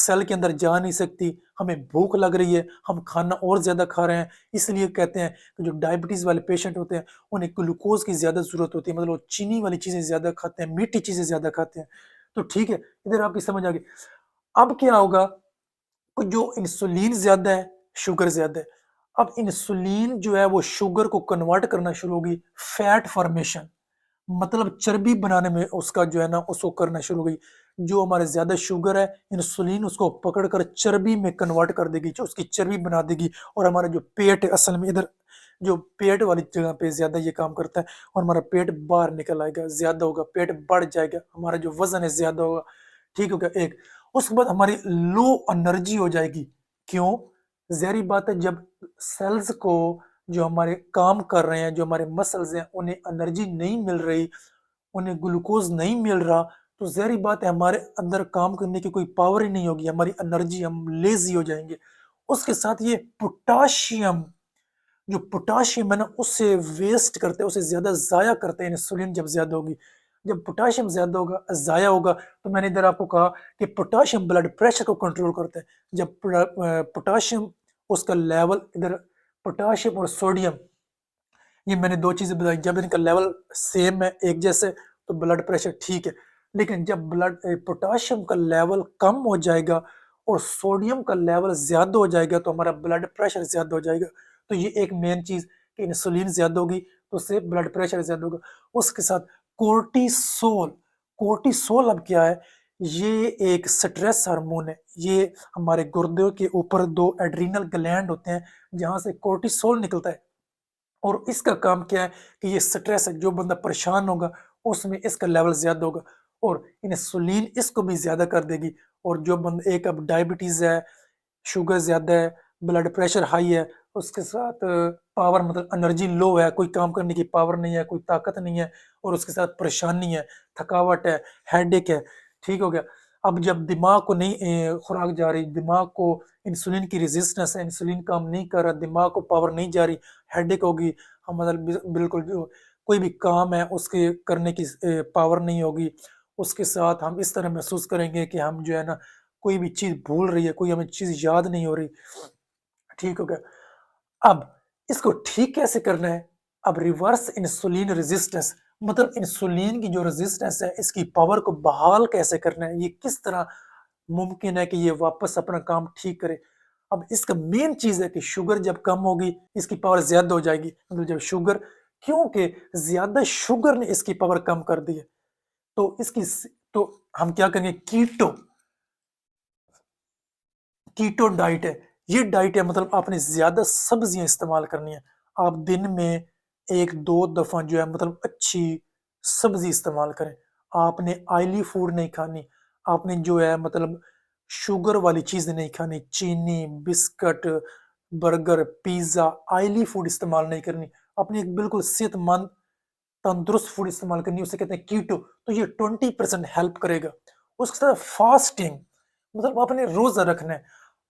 Cell के अंदर जा नहीं सकती, हमें भूख लग रही है, हम खाना और ज़्यादा खा रहे हैं। इसलिए कहते हैं कि जो डायबिटीज़ वाले पेशेंट होते हैं, उन्हें ग्लूकोज़ की ज़्यादा ज़रूरत होती है, मतलब वो चीनी वाली चीज़ें ज़्यादा खाते हैं, मीठी चीज़ें ज़्यादा खाते हैं। तो ठीक है, इधर आपकी समझ आ गई। अब क्या होगा कि जो इंसुलिन ज़्यादा है, शुगर ज़्यादा है। अब इंसुलिन जो है वो शुगर को कन्वर्ट करना शुरू होगी, फैट फॉर्मेशन, मतलब चर्बी बनाने में उसका जो है ना उसको करना शुरू हो गई। जो हमारे ज़्यादा शुगर है, इंसुलिन उसको पकड़ कर चर्बी में कन्वर्ट कर देगी, जो उसकी चर्बी बना देगी, और हमारा जो पेट है असल में इधर जो पेट वाली जगह पे ज़्यादा ये काम करता है, और हमारा पेट बाहर निकल आएगा, ज़्यादा होगा, पेट बढ़ जाएगा, हमारा जो वज़न है ज़्यादा होगा, ठीक हो गया एक। उसके बाद हमारी लो एनर्जी हो जाएगी। क्यों? ज़ाहिर-सी बात है जब सेल्स को जो हमारे काम कर रहे हैं, जो हमारे मसल्स हैं, उन्हें एनर्जी नहीं मिल रही, उन्हें ग्लूकोज़ नहीं मिल रहा, तो ज़ाहिर-सी बात है हमारे अंदर काम करने की कोई पावर ही नहीं होगी, हमारी एनर्जी, हम लेज़ी हो जाएँगे। उसके साथ ये पोटेशियम, जो पोटेशियम है ना उससे वेस्ट करते हैं, उसे ज़्यादा ज़ाया करते हैं इंसुलिन जब ज़्यादा होगी। जब पोटेशियम ज़्यादा होगा, ज़ाया होगा, तो मैंने इधर आपको कहा कि पोटेशियम ब्लड प्रेशर को कंट्रोल करता है। जब पोटेशियम उसका लेवल इधर, पोटेशियम और सोडियम, ये मैंने 2 चीज़ें बताई, जब इनका लेवल सेम है, एक जैसे, तो ब्लड प्रेशर ठीक है। लेकिन जब पोटेशियम का लेवल कम हो जाएगा और सोडियम का लेवल ज़्यादा हो जाएगा, तो हमारा ब्लड प्रेशर ज़्यादा हो जाएगा। तो ये एक मेन चीज़ कि इंसुलिन ज़्यादा होगी, तो उससे ब्लड प्रेशर ज़्यादा होगा। उसके साथ कोर्टिसोल, कोर्टिसोल अब क्या है? ये एक स्ट्रेस हार्मोन है। ये हमारे गुर्दों के ऊपर 2 एड्रिनल ग्लैंड होते हैं, जहाँ से कोर्टिसोल निकलता है। और इसका काम क्या है कि ये स्ट्रेस है, जो बंदा परेशान होगा उसमें इसका लेवल ज़्यादा होगा, और इंसुलिन इसको भी ज़्यादा कर देगी। और जो बंदा, एक अब डायबिटीज़ है, शुगर ज़्यादा है, ब्लड प्रेशर हाई है, उसके साथ पावर मतलब एनर्जी लो है, कोई काम करने की पावर नहीं है, कोई ताकत नहीं है, और उसके साथ परेशानी है, थकावट है, हेडेक है, ठीक हो गया। अब जब दिमाग को नहीं खुराक जा रही, दिमाग को इंसुलिन की रेजिस्टेंस है, इंसुलिन काम नहीं कर रहा, दिमाग को पावर नहीं जा रही, हेडेक होगी, हम मतलब बिल्कुल जो कोई भी काम है उसके करने की पावर नहीं होगी। उसके साथ हम इस तरह महसूस करेंगे कि हम जो है ना कोई भी चीज़ भूल रही है, कोई हमें चीज़ याद नहीं हो रही, ठीक हो गया। अब इसको ठीक कैसे करना है? अब रिवर्स इंसुलिन रेजिस्टेंस, मतलब इंसुलिन की जो रेजिस्टेंस है, इसकी पावर को बहाल कैसे करना है? ये किस तरह मुमकिन है कि ये वापस अपना काम ठीक करे? अब इसका मेन चीज़ है कि शुगर जब कम होगी, इसकी पावर ज़्यादा हो जाएगी। मतलब जब शुगर, क्योंकि ज़्यादा शुगर ने इसकी पावर कम कर दी है, तो इसकी तो हम क्या करेंगे? कीटो डाइट है। ये डाइट है, मतलब आपने ज़्यादा सब्जियाँ इस्तेमाल करनी है। आप दिन में 1-2 दफ़ा जो है मतलब अच्छी सब्ज़ी इस्तेमाल करें। आपने ऑयली फूड नहीं खानी। आपने जो है मतलब शुगर वाली चीज़ें नहीं खानी। चीनी, biscuit, burger, pizza, oily food इस्तेमाल नहीं करनी। आपने एक बिल्कुल सेहतमंद, तंदुरुस्त फूड इस्तेमाल करनी है, उसे कहते हैं कीटो। तो ये 20% हेल्प करेगा। उसके साथ फास्टिंग, मतलब आपने रोज़ा रखना है।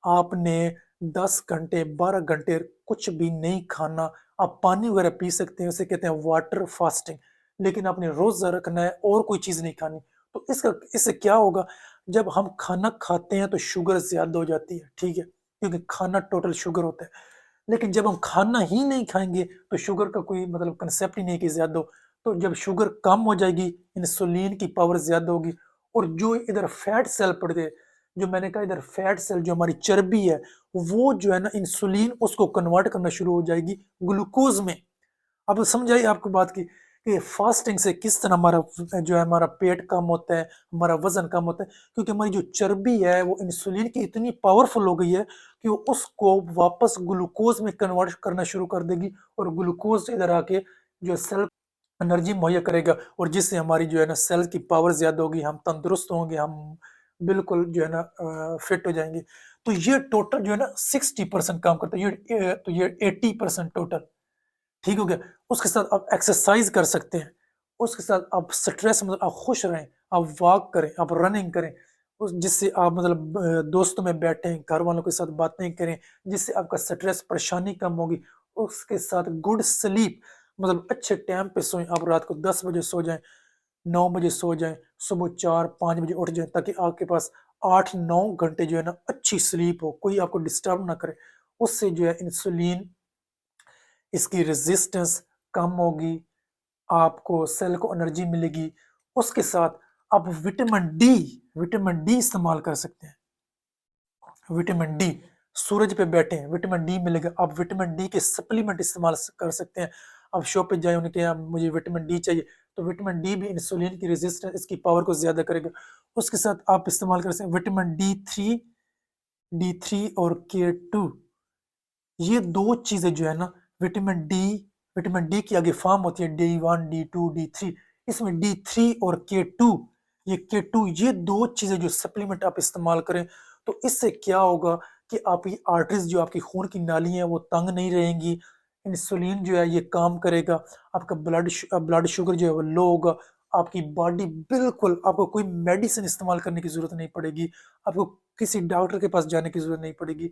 आपने 10 घंटे, 12 घंटे कुछ भी नहीं खाना। आप पानी वगैरह पी सकते हैं, उसे कहते हैं वाटर फास्टिंग। लेकिन आपने रोज़ा रखना है और कोई चीज़ नहीं खानी। तो इससे क्या होगा? जब हम खाना खाते हैं तो शुगर ज़्यादा हो जाती है, ठीक है? क्योंकि खाना टोटल शुगर होता है। लेकिन जब हम खाना ही नहीं खाएँगे, तो शुगर का कोई मतलब कांसेप्ट ही नहीं है कि ज़्यादा हो। तो जब शुगर कम हो जाएगी, इंसुलिन की पावर ज़्यादा होगी, और जो इधर फैट सेल पड़ते हैं, जो मैंने कहा इधर फैट सेल, जो हमारी चर्बी है, वो जो है ना इंसुलिन उसको कन्वर्ट करना शुरू हो जाएगी ग्लूकोज़ में। अब समझ आई आपको बात की कि फास्टिंग से किस तरह हमारा जो है हमारा पेट कम होता है, हमारा वज़न कम होता है, क्योंकि हमारी जो चर्बी है वो इंसुलिन की इतनी पावरफुल हो गई है कि वो उसको वापस ग्लूकोज़ में कन्वर्ट करना शुरू कर देगी, और ग्लूकोज़ इधर आके जो सेल एनर्जी मुहैया करेगा, और जिससे हमारी जो है ना सेल की पावर ज़्यादा होगी, हम तंदुरुस्त होंगे, हम बिल्कुल जो है ना फिट हो जाएँगे। तो ये टोटल जो है ना 60% काम करता है, तो ये 80% टोटल। ठीक हो गया? उसके साथ आप एक्सरसाइज़ कर सकते हैं, उसके साथ आप स्ट्रेस मतलब आप खुश रहें, आप वॉक करें, आप रनिंग करें, उस जिससे आप मतलब दोस्तों में बैठें, घर वालों के साथ बातें करें, जिससे आपका स्ट्रेस परेशानी कम होगी। उसके साथ गुड स्लीप, मतलब अच्छे टाइम पे सोएँ, आप रात को 10 बजे सो जाएँ, 9 बजे सो जाएं, सुबह 4-5 बजे उठ जाएं, ताकि आपके पास 8-9 घंटे जो है ना अच्छी स्लीप हो, कोई आपको डिस्टर्ब ना करे। उससे जो है इंसुलिन, इसकी रेजिस्टेंस कम होगी, आपको सेल को एनर्जी मिलेगी। उसके साथ आप विटामिन डी इस्तेमाल कर सकते हैं। विटामिन डी, सूरज पे बैठे हैं, विटामिन डी मिलेगा, आप विटामिन डी के सप्लीमेंट इस्तेमाल कर सकते हैं। आप शॉप पे जाए, उन्हें कहें मुझे विटामिन डी चाहिए, तो विटामिन डी भी इंसुलिन की रेजिस्टेंस, इसकी पावर को ज्यादा करेगा। उसके साथ आप इस्तेमाल कर सकते हैं विटामिन डी थ्री और के 2। ये दो चीजें जो है ना, विटामिन डी की आगे फॉर्म होती है D1 D2 D3, इसमें D3 और के 2, ये दो चीजें जो सप्लीमेंट आप इस्तेमाल करें, तो इससे क्या होगा कि आपकी आर्टरीज, जो आपकी खून की नाली है, वो तंग नहीं रहेंगी। इंसुलिन जो है ये काम करेगा, आपका ब्लड शुगर जो है वो लो होगा, आपकी बॉडी बिल्कुल, आपको कोई मेडिसिन इस्तेमाल करने की जरूरत नहीं पड़ेगी, आपको किसी डॉक्टर के पास जाने की जरूरत नहीं पड़ेगी।